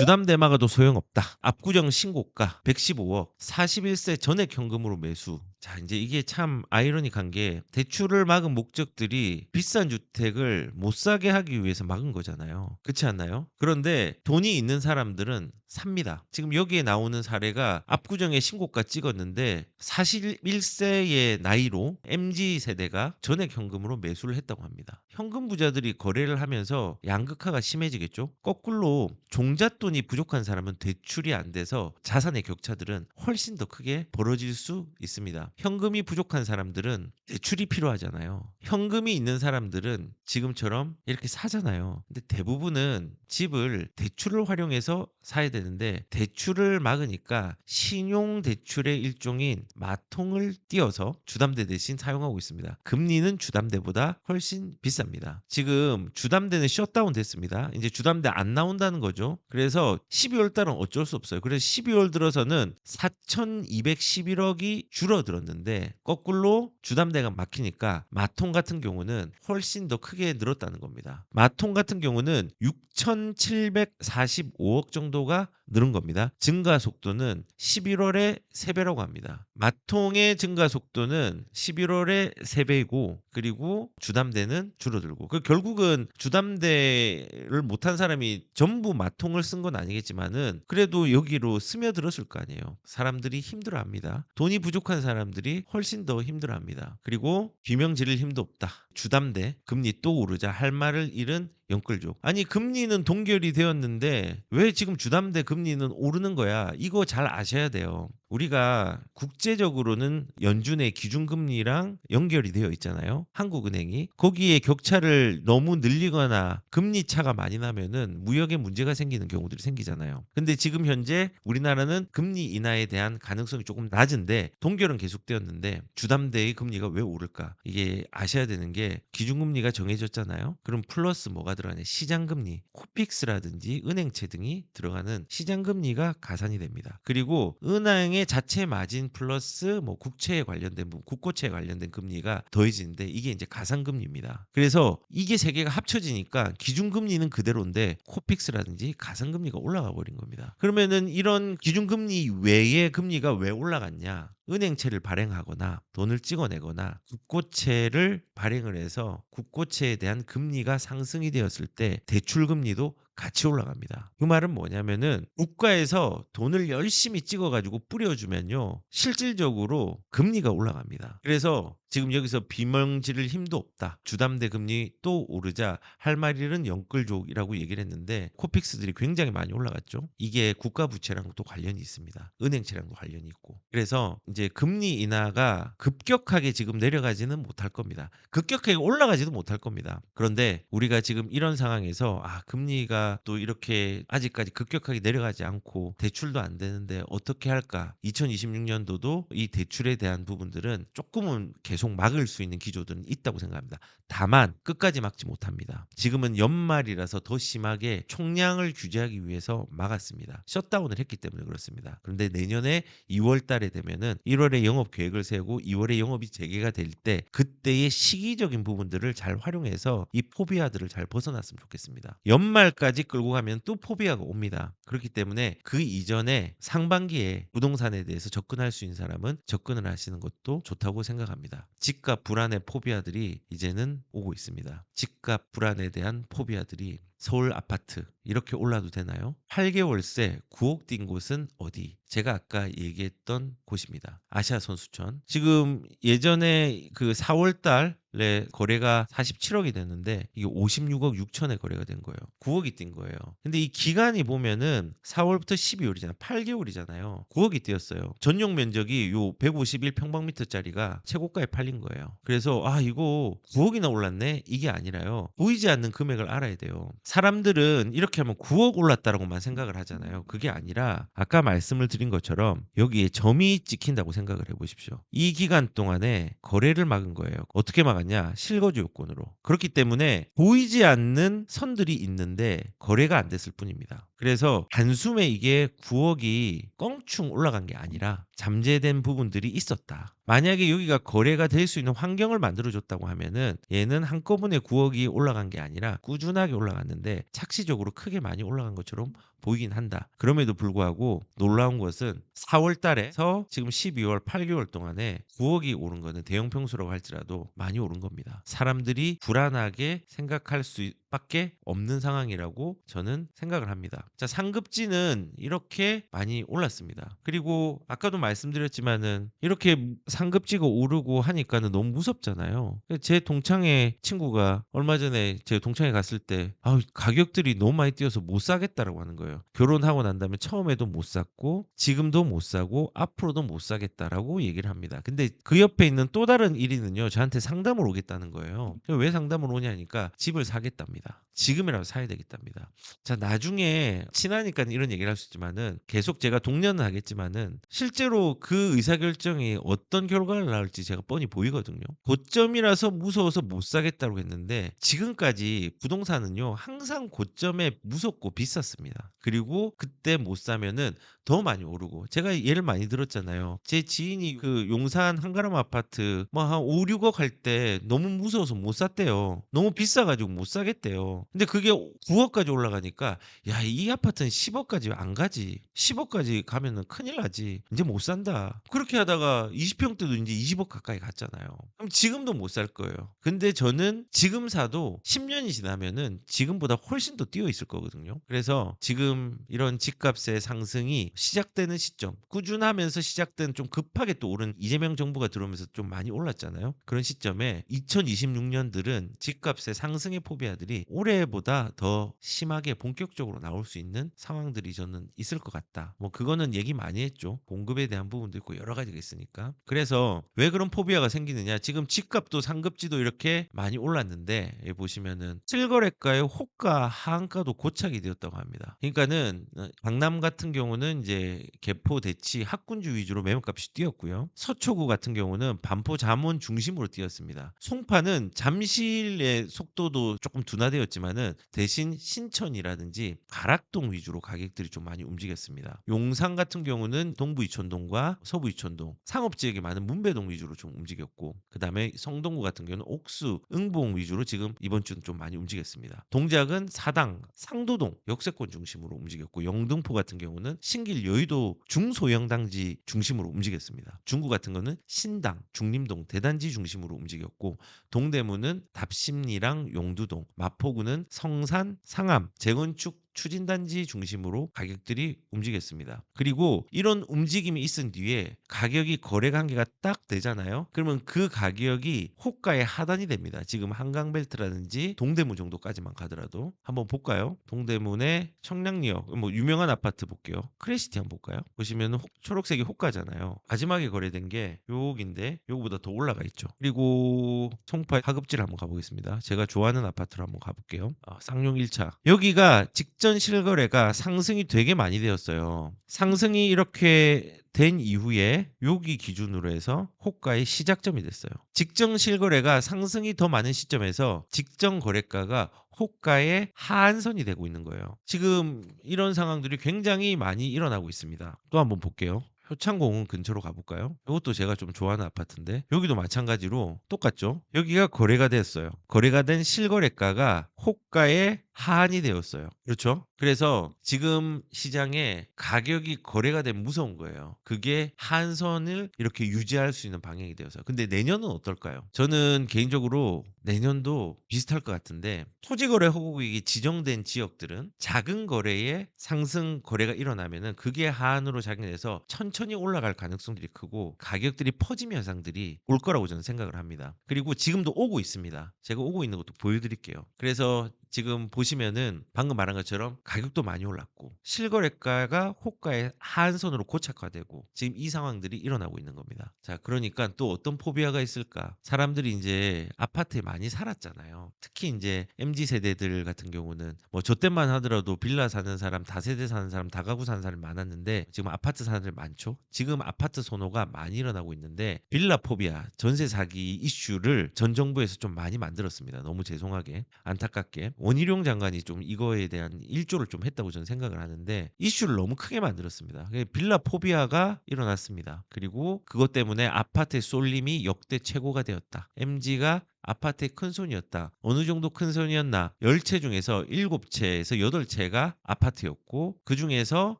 주담대 막아도 소용없다. 압구정 신고가 115억, 41세 전액 현금으로 매수. 자, 이제 이게 참 아이러니한 게 대출을 막은 목적들이 비싼 주택을 못 사게 하기 위해서 막은 거잖아요. 그렇지 않나요? 그런데 돈이 있는 사람들은 삽니다. 지금 여기에 나오는 사례가 압구정에 신고가 찍었는데 41세의 나이로 MZ 세대가 전액 현금으로 매수를 했다고 합니다. 현금 부자들이 거래를 하면서 양극화가 심해지겠죠. 거꾸로 종잣돈이 부족한 사람은 대출이 안 돼서 자산의 격차들은 훨씬 더 크게 벌어질 수 있습니다. 현금이 부족한 사람들은 대출이 필요하잖아요. 현금이 있는 사람들은 지금처럼 이렇게 사잖아요. 근데 대부분은 집을 대출을 활용해서 사야 되는데 대출을 막으니까 신용 대출의 일종인 마통을 띄어서 주담대 대신 사용하고 있습니다. 금리는 주담대보다 훨씬 비쌉니다. 지금 주담대는 셧다운 됐습니다. 이제 주담대 안 나온다는 거죠. 그래서 12월 달은 어쩔 수 없어요. 그래서 12월 들어서는 4,211억이 줄어들었는데 거꾸로 주담대가 막히니까 마통 같은 경우는 훨씬 더 크게 늘었다는 겁니다. 마통 같은 경우는 6,745억 정도가 늘은 겁니다. 증가 속도는 11월에 3배라고 합니다. 마통의 증가 속도는 11월에 3배이고 그리고 주담대는 줄어들고 결국은 주담대를 못한 사람이 전부 마통을 쓴 건 아니겠지만은 그래도 여기로 스며들었을 거 아니에요. 사람들이 힘들어합니다. 돈이 부족한 사람들이 훨씬 더 힘들어합니다. 그리고 비명 지를 힘도 없다. 주담대 금리 또 오르자 할 말을 잃은 영끌족. 아니 금리는 동결이 되었는데 왜 지금 주담대 금리는 오르는 거야? 이거 잘 아셔야 돼요. 우리가 국제적으로는 연준의 기준금리랑 연결이 되어 있잖아요. 한국은행이. 거기에 격차를 너무 늘리거나 금리 차가 많이 나면은 무역에 문제가 생기는 경우들이 생기잖아요. 근데 지금 현재 우리나라는 금리 인하에 대한 가능성이 조금 낮은데 동결은 계속되었는데 주담대의 금리가 왜 오를까? 이게 아셔야 되는 게 기준금리가 정해졌잖아요. 그럼 플러스 뭐가 들어가냐? 시장금리, 코픽스라든지 은행채 등이 들어가는 시장금리가 가산이 됩니다. 그리고 은행의 자체 마진 플러스 뭐 국채에 관련된 부분, 국고채에 관련된 금리가 더해지는데 이게 이제 가산금리입니다. 그래서 이게 세 개가 합쳐지니까 기준금리는 그대로인데 코픽스라든지 가산금리가 올라가 버린 겁니다. 그러면은 이런 기준금리 외의 금리가 왜 올라갔냐? 은행채를 발행하거나 돈을 찍어내거나 국고채를 발행을 해서 국고채에 대한 금리가 상승이 되었을 때 대출금리도 같이 올라갑니다. 그 말은 뭐냐면은 국가에서 돈을 열심히 찍어가지고 뿌려주면요. 실질적으로 금리가 올라갑니다. 그래서 지금 여기서 비명 지를 힘도 없다. 주담대 금리 또 오르자 할 말일은 영끌족이라고 얘기를 했는데 코픽스들이 굉장히 많이 올라갔죠. 이게 국가 부채랑 또 관련이 있습니다. 은행채랑도 관련이 있고. 그래서 이제 금리 인하가 급격하게 지금 내려가지는 못할 겁니다. 급격하게 올라가지도 못할 겁니다. 그런데 우리가 지금 이런 상황에서 금리가 또 이렇게 아직까지 급격하게 내려가지 않고 대출도 안 되는데 어떻게 할까? 2026년도도 이 대출에 대한 부분들은 조금은 계속 막을 수 있는 기조들은 있다고 생각합니다. 다만 끝까지 막지 못합니다. 지금은 연말이라서 더 심하게 총량을 규제하기 위해서 막았습니다. 셧다운을 했기 때문에 그렇습니다. 그런데 내년에 2월 달에 되면은 1월에 영업 계획을 세우고 2월에 영업이 재개가 될 때 그때의 시기적인 부분들을 잘 활용해서 이 포비아들을 잘 벗어났으면 좋겠습니다. 연말까지 끌고 가면 또 포비아가 옵니다. 그렇기 때문에 그 이전에 상반기에 부동산에 대해서 접근할 수 있는 사람은 접근을 하시는 것도 좋다고 생각합니다. 집값 불안의 포비아들이 이제는 오고 있습니다. 집값 불안에 대한 포비아들이 서울 아파트 이렇게 올라도 되나요? 8개월새 9억 뛴 곳은 어디? 제가 아까 얘기했던 곳입니다. 아시아 선수촌. 지금 예전에 그 4월 달에 거래가 47억이 됐는데 이게 56억 6천에 거래가 된 거예요. 9억이 뛴 거예요. 근데 이 기간이 보면은 4월부터 12월이잖아요. 8개월이잖아요. 9억이 뛰었어요. 전용 면적이 요 151평방미터짜리가 최고가에 팔린 거예요. 그래서 이거 9억이나 올랐네? 이게 아니라요. 보이지 않는 금액을 알아야 돼요. 사람들은 이렇게 하면 9억 올랐다라고만 생각을 하잖아요. 그게 아니라 아까 말씀을 드린 것처럼 여기에 점이 찍힌다고 생각을 해보십시오. 이 기간 동안에 거래를 막은 거예요. 어떻게 막았냐? 실거주 요건으로. 그렇기 때문에 보이지 않는 선들이 있는데 거래가 안 됐을 뿐입니다. 그래서 단숨에 이게 9억이 껑충 올라간 게 아니라 잠재된 부분들이 있었다. 만약에 여기가 거래가 될 수 있는 환경을 만들어 줬다고 하면은 얘는 한꺼번에 9억이 올라간 게 아니라 꾸준하게 올라갔는데 착시적으로 크게 많이 올라간 것처럼 보이긴 한다. 그럼에도 불구하고 놀라운 것은 4월 달에서 지금 12월 8개월 동안에 9억이 오른 거는 대형 평수라고 할지라도 많이 오른 겁니다. 사람들이 불안하게 생각할 수밖에 없는 상황이라고 저는 생각을 합니다. 자, 상급지는 이렇게 많이 올랐습니다. 그리고 아까도 말씀드렸지만은 이렇게 상급지가 오르고 하니까는 너무 무섭잖아요. 제 동창회 친구가 얼마 전에 제 동창회 갔을 때 가격들이 너무 많이 뛰어서 못 사겠다라고 하는 거예요. 결혼하고 난 다음에 처음에도 못 샀고 지금도 못 사고 앞으로도 못 사겠다라고 얘기를 합니다. 근데 그 옆에 있는 또 다른 1위는요. 저한테 상담을 오겠다는 거예요. 왜 상담을 오냐니까 집을 사겠답니다. 지금이라도 사야 되겠답니다. 자, 나중에 친하니까 이런 얘기를 할 수 있지만은 계속 제가 독려는 하겠지만은 실제로 그 의사결정이 어떤 결과를 낳을지 제가 뻔히 보이거든요. 고점이라서 무서워서 못 사겠다고 했는데 지금까지 부동산은요 항상 고점에 무섭고 비쌌습니다. 그리고 그때 못 사면은 더 많이 오르고 제가 예를 많이 들었잖아요. 제 지인이 그 용산 한가람 아파트 뭐 한 5, 6억 할 때 너무 무서워서 못 샀대요. 너무 비싸가지고 못 사겠대요. 근데 그게 9억까지 올라가니까 야, 이 아파트는 10억까지 안 가지. 10억까지 가면은 큰일 나지. 이제 못 산다. 그렇게 하다가 20평대도 이제 20억 가까이 갔잖아요. 그럼 지금도 못 살 거예요. 근데 저는 지금 사도 10년이 지나면은 지금보다 훨씬 더 뛰어 있을 거거든요. 그래서 지금 이런 집값의 상승이 시작되는 시점, 꾸준하면서 시작된 좀 급하게 또 오른 이재명 정부가 들어오면서 좀 많이 올랐잖아요. 그런 시점에 2026년들은 집값의 상승의 포비아들이 올해보다 더 심하게 본격적으로 나올 수 있는 상황들이 저는 있을 것 같다. 뭐 그거는 얘기 많이 했죠. 공급에 대한 부분도 있고 여러 가지가 있으니까. 그래서 왜 그런 포비아가 생기느냐? 지금 집값도 상급지도 이렇게 많이 올랐는데 여기 보시면은 실거래가의 호가 하한가도 고착이 되었다고 합니다. 그러니까는 강남 같은 경우는 이제 개포 대치 학군주 위주로 매물값이 뛰었고요. 서초구 같은 경우는 반포 잠원 중심으로 뛰었습니다. 송파는 잠실의 속도도 조금 둔화되었지만은 대신 신천이라든지 가락동 위주로 가격들이 좀 많이 움직였습니다. 용산 같은 경우는 동부 이촌동과 서부 이촌동, 상업 지역이 많은 문배동 위주로 좀 움직였고, 그다음에 성동구 같은 경우는 옥수, 응봉 위주로 지금 이번 주는 좀 많이 움직였습니다. 동작은 사당, 상도동, 역세권 중심으로 움직였고, 영등포 같은 경우는 신길 여의도 중소형단지 중심으로 움직였습니다. 중구 같은 거는 신당, 중림동, 대단지 중심으로 움직였고, 동대문은 답심리랑 용두동, 마포구는 성산, 상암, 재건축 추진단지 중심으로 가격들이 움직였습니다. 그리고 이런 움직임이 있은 뒤에 가격이 거래 관계가 딱 되잖아요. 그러면 그 가격이 호가의 하단이 됩니다. 지금 한강벨트라든지 동대문 정도까지만 가더라도 한번 볼까요? 동대문의 청량리역 뭐 유명한 아파트 볼게요. 크레시티 한번 볼까요? 보시면 초록색이 호가잖아요. 마지막에 거래된 게 요긴데 요거보다 더 올라가 있죠. 그리고 송파 하급지를 한번 가보겠습니다. 제가 좋아하는 아파트로 한번 가볼게요. 쌍용 1차. 여기가 직전 실거래가 상승이 되게 많이 되었어요. 상승이 이렇게 된 이후에 여기 기준으로 해서 호가의 시작점이 됐어요. 직전 실거래가 상승이 더 많은 시점에서 직전 거래가가 호가의 하한선이 되고 있는 거예요. 지금 이런 상황들이 굉장히 많이 일어나고 있습니다. 또 한번 볼게요. 효창공원 근처로 가볼까요? 이것도 제가 좀 좋아하는 아파트인데 여기도 마찬가지로 똑같죠? 여기가 거래가 됐어요. 거래가 된 실거래가가 호가의 하한이 되었어요. 그렇죠? 그래서 지금 시장에 가격이 거래가 되면 무서운 거예요. 그게 한선을 이렇게 유지할 수 있는 방향이 되어서. 근데 내년은 어떨까요? 저는 개인적으로 내년도 비슷할 것 같은데 토지거래 허가구역이 지정된 지역들은 작은 거래에 상승 거래가 일어나면은 그게 하한으로 작용해서 천천히 올라갈 가능성들이 크고 가격들이 퍼지는 현상들이 올 거라고 저는 생각을 합니다. 그리고 지금도 오고 있습니다. 제가 오고 있는 것도 보여드릴게요. 그래서 지금 보시면은 방금 말한 것처럼 가격도 많이 올랐고 실거래가가 호가의 하한선으로 고착화되고 지금 이 상황들이 일어나고 있는 겁니다. 자, 그러니까 또 어떤 포비아가 있을까? 사람들이 이제 아파트에 많이 살았잖아요. 특히 이제 MZ 세대들 같은 경우는 뭐 저 때만 하더라도 빌라 사는 사람, 다세대 사는 사람, 다가구 사는 사람 많았는데 지금 아파트 사는 사람 많죠. 지금 아파트 선호가 많이 일어나고 있는데 빌라 포비아, 전세 사기 이슈를 전 정부에서 좀 많이 만들었습니다. 너무 죄송하게, 안타깝게. 원희룡 장관이 좀 이거에 대한 일조를 좀 했다고 저는 생각을 하는데 이슈를 너무 크게 만들었습니다. 빌라 포비아가 일어났습니다. 그리고 그것 때문에 아파트의 쏠림이 역대 최고가 되었다. MG가 아파트의 큰손이었다. 어느 정도 큰손이었나? 10채 중에서 7채에서 8채가 아파트였고 그중에서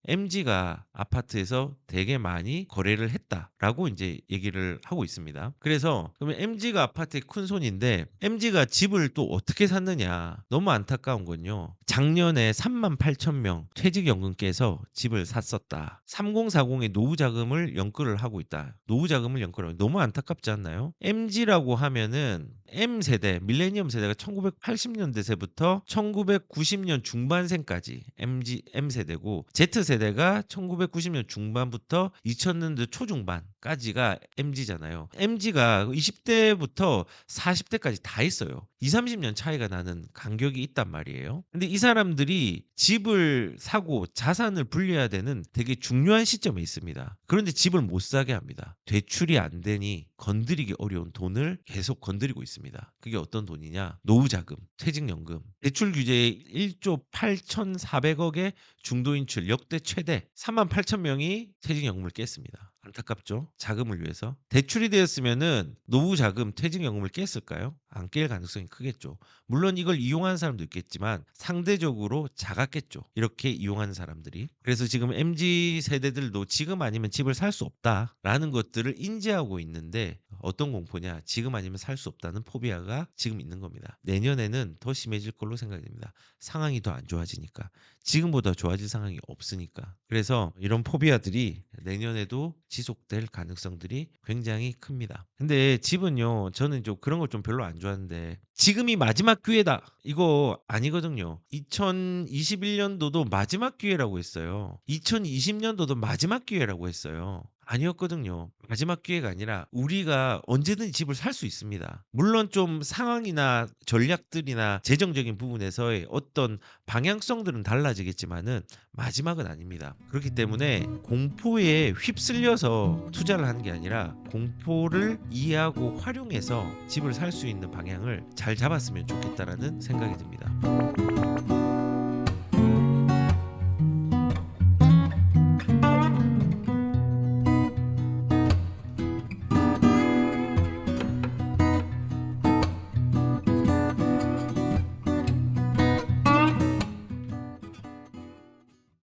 MG가 아파트에서 되게 많이 거래를 했다라고 이제 얘기를 하고 있습니다. 그래서 그러면 MG가 아파트의 큰손인데 MG가 집을 또 어떻게 샀느냐? 너무 안타까운 건요. 작년에 38,000명 퇴직연금 깨서 집을 샀었다. 3040의 노후 자금을 연끌을 하고 있다. 노후 자금을 연끌하고 너무 안타깝지 않나요? MG라고 하면은 M세대, 밀레니엄 세대가 1980년대세부터 1990년 중반생까지 M세대고 Z세대가 1990년 중반부터 2000년대 초중반까지가 MG잖아요. MG가 20대부터 40대까지 다 있어요. 20-30년 차이가 나는 간격이 있단 말이에요. 근데 이 사람들이 집을 사고 자산을 불려야 되는 되게 중요한 시점에 있습니다. 그런데 집을 못 사게 합니다. 대출이 안 되니 건드리기 어려운 돈을 계속 건드리고 있습니다. 그게 어떤 돈이냐? 노후자금, 퇴직연금. 대출 규제의 1조 8,400억의 중도인출 역대 최대 38,000명이 퇴직연금을 깼습니다. 안타깝죠? 자금을 위해서. 대출이 되었으면은 노후자금, 퇴직연금을 깼을까요? 안 깰 가능성이 크겠죠. 물론 이걸 이용한 사람도 있겠지만 상대적으로 작았겠죠. 이렇게 이용하는 사람들이. 그래서 지금 MZ 세대들도 지금 아니면 집을 살 수 없다라는 것들을 인지하고 있는데 어떤 공포냐? 지금 아니면 살 수 없다는 포비아가 지금 있는 겁니다. 내년에는 더 심해질 걸로 생각이 됩니다. 상황이 더 안 좋아지니까. 지금보다 좋아질 상황이 없으니까. 그래서 이런 포비아들이 내년에도 지속될 가능성들이 굉장히 큽니다. 근데 집은요, 저는 좀 그런 걸 좀 별로 안 좋아하는데 지금이 마지막 기회다. 이거 아니거든요. 2021년도도 마지막 기회라고 했어요. 2020년도도 마지막 기회라고 했어요. 아니었거든요. 마지막 기회가 아니라 우리가 언제든지 집을 살 수 있습니다. 물론 좀 상황이나 전략들이나 재정적인 부분에서의 어떤 방향성들은 달라지겠지만은 마지막은 아닙니다. 그렇기 때문에 공포에 휩쓸려서 투자를 하는 게 아니라 공포를 이해하고 활용해서 집을 살 수 있는 방향을 잘 잡았으면 좋겠다라는 생각이 듭니다.